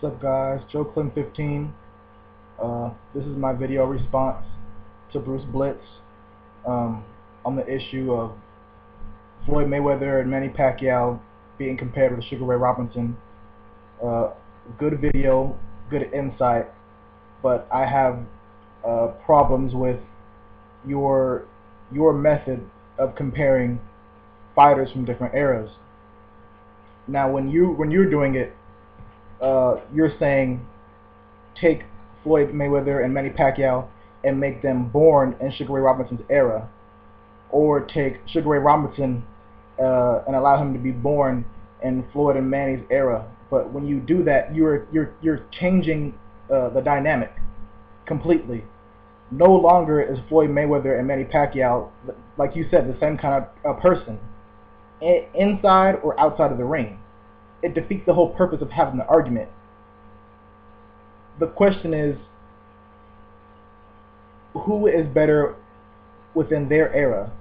What's up, guys? Joe Clem 15. This is my video response to Bruceblitz on the issue of Floyd Mayweather and Manny Pacquiao being compared with Sugar Ray Robinson. Good video, good insight, but I have problems with your method of comparing fighters from different eras. Now, when you're doing it, you're saying take Floyd Mayweather and Manny Pacquiao and make them born in Sugar Ray Robinson's era, or take Sugar Ray Robinson and allow him to be born in Floyd and Manny's era. But when you do that, you're changing the dynamic completely. No longer is Floyd Mayweather and Manny Pacquiao, like you said, the same kind of person, inside or outside of the ring. It defeats the whole purpose of having the argument. The question is, who is better within their era,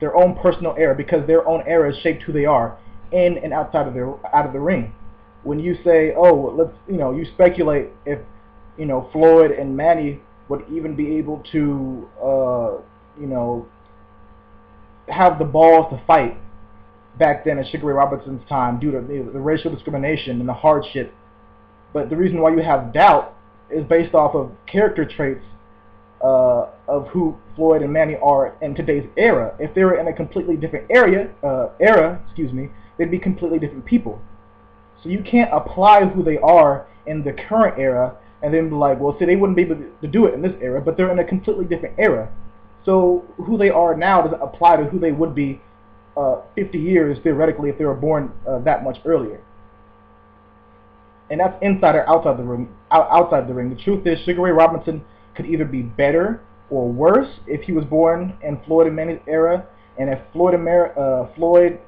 their own personal era, because their own era shaped who they are in and outside of the ring. When you say, oh, you speculate if Floyd and Manny would even be able to have the balls to fight back then at Sugar Ray Robinson's time due to the racial discrimination and the hardship. But the reason why you have doubt is based off of character traits of who Floyd and Manny are in today's era. If they were in a completely different era, they'd be completely different people. So you can't apply who they are in the current era and then be like, well, see, they wouldn't be able to do it in this era, but they're in a completely different era. So who they are now doesn't apply to who they would be 50 years, theoretically, if they were born that much earlier. And that's inside or outside the ring. Outside the ring, the truth is, Sugar Ray Robinson could either be better or worse if he was born in Floyd and Manny's era. And if Floyd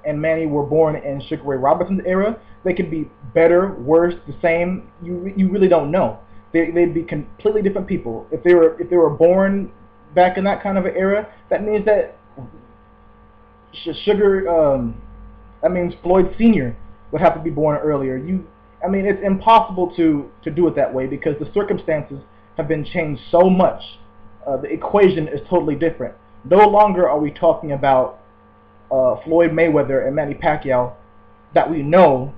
and Manny were born in Sugar Ray Robinson's era, they could be better, worse, the same. You really don't know. They'd be completely different people. If they were born back in that kind of an era, that means that that means Floyd Sr. would have to be born earlier. It's impossible to do it that way because the circumstances have been changed so much. The equation is totally different. No longer are we talking about Floyd Mayweather and Manny Pacquiao that we know,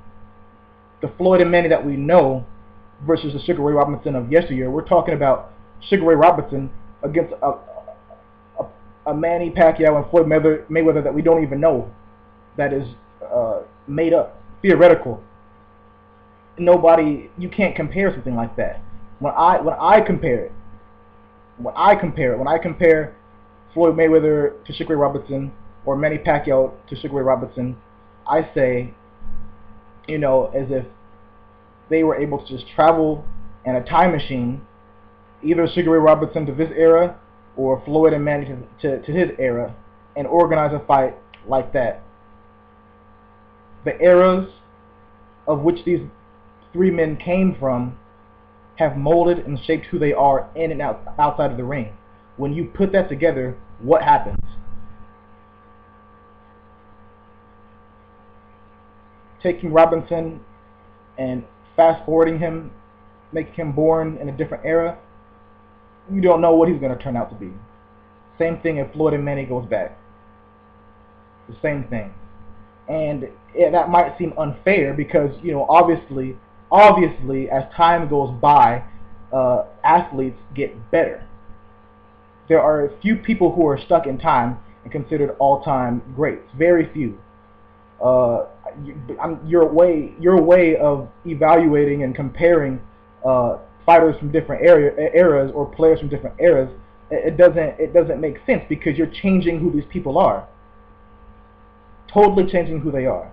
the Floyd and Manny that we know, versus the Sugar Ray Robinson of yesteryear. We're talking about Sugar Ray Robinson against a Manny Pacquiao and Floyd Mayweather that we don't even know, that is made up, theoretical. You can't compare something like that. When I compare Floyd Mayweather to Sugar Ray Robinson or Manny Pacquiao to Sugar Ray Robinson, I say, as if they were able to just travel in a time machine, either Sugar Ray Robinson to this era or Floyd and Manny to his era, and organize a fight like that. The eras of which these three men came from have molded and shaped who they are in and outside of the ring. When you put that together, what happens? Taking Robinson and fast forwarding him, making him born in a different era, you don't know what he's going to turn out to be. Same thing if Floyd and Manny goes back. The same thing. And that might seem unfair because, obviously, as time goes by, athletes get better. There are a few people who are stuck in time and considered all-time greats. Very few. Your way of evaluating and comparing fighters from different eras or players from different eras, it doesn't make sense because you're changing who these people are. Totally changing who they are.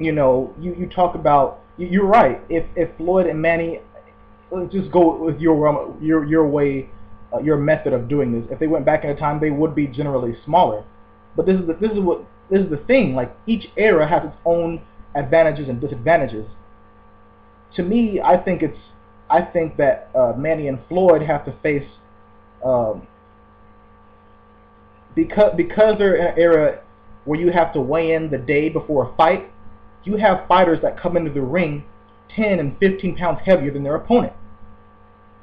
You talk about, you're right. If Floyd and Manny, let's just go with your way, your method of doing this. If they went back in a time, they would be generally smaller. But this is the thing. Like, each era has its own advantages and disadvantages. To me, I think that Manny and Floyd have to face, because they're in an era where you have to weigh in the day before a fight, you have fighters that come into the ring 10 and 15 pounds heavier than their opponent.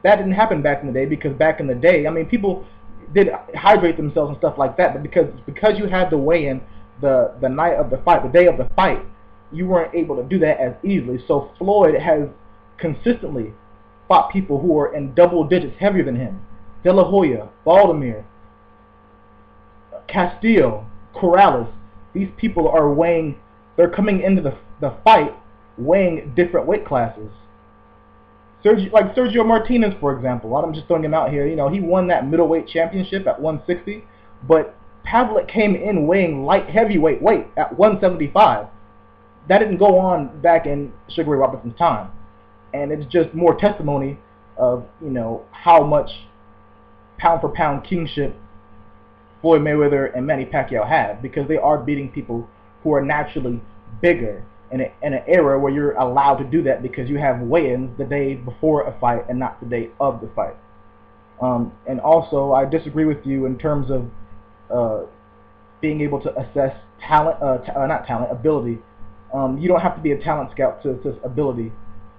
That didn't happen back in the day, because back in the day, I mean, people did hydrate themselves and stuff like that, but because you had the weigh-in the night of the fight, the day of the fight, you weren't able to do that as easily. So Floyd has consistently fought people who are in double digits heavier than him. De La Hoya, Baldomir, Castillo, Corrales. These people are weighing, they're coming into the fight weighing different weight classes. Like Sergio Martinez, for example. I'm just throwing him out here. You know, he won that middleweight championship at 160, but Pavlik came in weighing light heavyweight weight at 175. That didn't go on back in Sugar Ray Robinson's time, and it's just more testimony of, you know, how much pound for pound kingship Floyd Mayweather and Manny Pacquiao have, because they are beating people who are naturally bigger in an era where you're allowed to do that because you have weigh-ins the day before a fight and not the day of the fight. And also, I disagree with you in terms of being able to assess talent, not talent, ability. You don't have to be a talent scout to assess ability.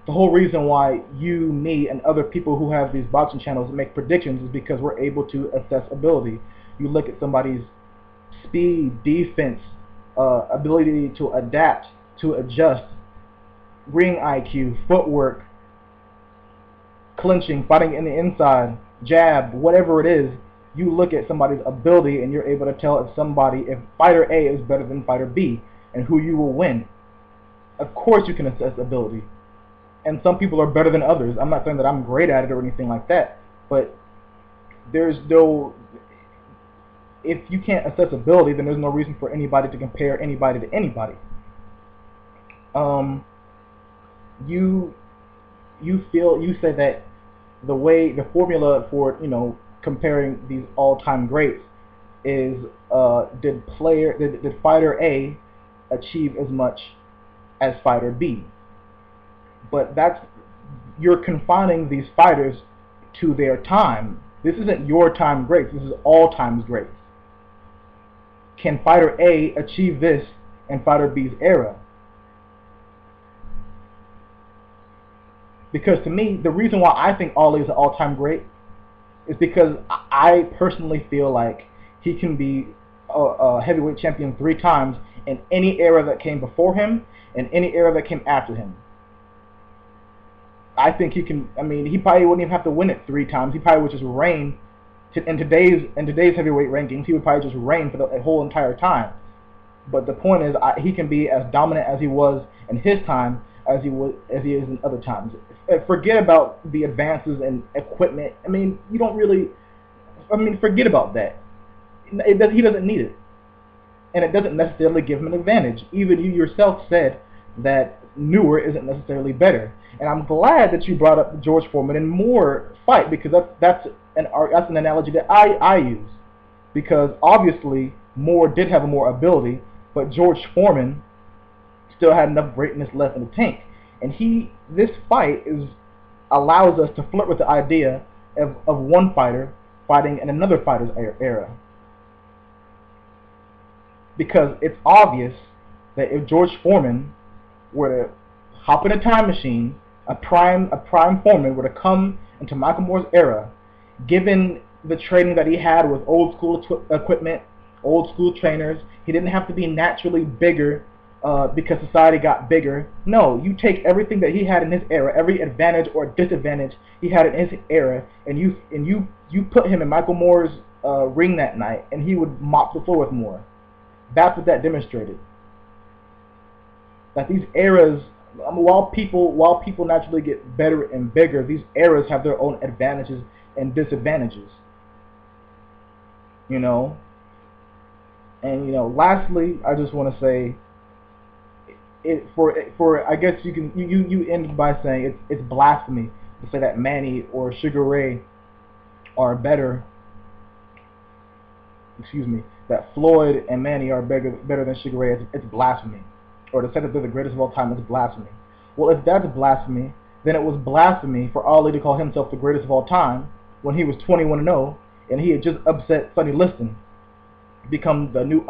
The whole reason why you, me, and other people who have these boxing channels make predictions is because we're able to assess ability. You look at somebody's speed, defense, ability to adapt, to adjust, ring IQ, footwork, clinching, fighting in the inside, jab, whatever it is. You look at somebody's ability and you're able to tell if fighter A is better than fighter B and who you will win. Of course you can assess ability, and some people are better than others. I'm not saying that I'm great at it or anything like that, but there's no, if you can't assess ability, then there's no reason for anybody to compare anybody to anybody. You say that the formula for, you know, comparing these all-time greats is did fighter A achieve as much as fighter B? But you're confining these fighters to their time. This isn't your time greats. This is all times greats. Can fighter A achieve this in fighter B's era? Because to me, the reason why I think Ali is an all-time great is because I personally feel like he can be a heavyweight champion 3 times in any era that came before him and any era that came after him. I think he can. I mean, he probably wouldn't even have to win it 3 times. He probably would just reign. In today's heavyweight rankings, he would probably just reign for the whole entire time. But the point is, he can be as dominant as he was in his time as he is in other times. Forget about the advances in equipment. I mean, you don't really. I mean, forget about that. He doesn't need it, and it doesn't necessarily give him an advantage. Even you yourself said that newer isn't necessarily better. And I'm glad that you brought up the George Foreman and Moore fight, because that's an analogy that I use. Because obviously Moore did have more ability, but George Foreman still had enough greatness left in the tank. And this fight allows us to flirt with the idea of one fighter fighting in another fighter's era. Because it's obvious that if George Foreman were to hop in a time machine, a prime Foreman were to come into Michael Moore's era, given the training that he had with old school equipment, old school trainers, he didn't have to be naturally bigger because society got bigger. No, you take everything that he had in his era, every advantage or disadvantage he had in his era, and you put him in Michael Moore's ring that night, and he would mop the floor with Moore. That's what that demonstrated. That these eras, while people naturally get better and bigger, these eras have their own advantages and disadvantages. You know. And lastly, I just want to say, I guess you end by saying it's blasphemy to say that Manny or Sugar Ray are better. Excuse me, that Floyd and Manny are better than Sugar Ray. It's blasphemy. Or to say that they're the greatest of all time is blasphemy. Well, if that's blasphemy, then it was blasphemy for Ali to call himself the greatest of all time when he was 21-0 and he had just upset Sonny Liston, become the new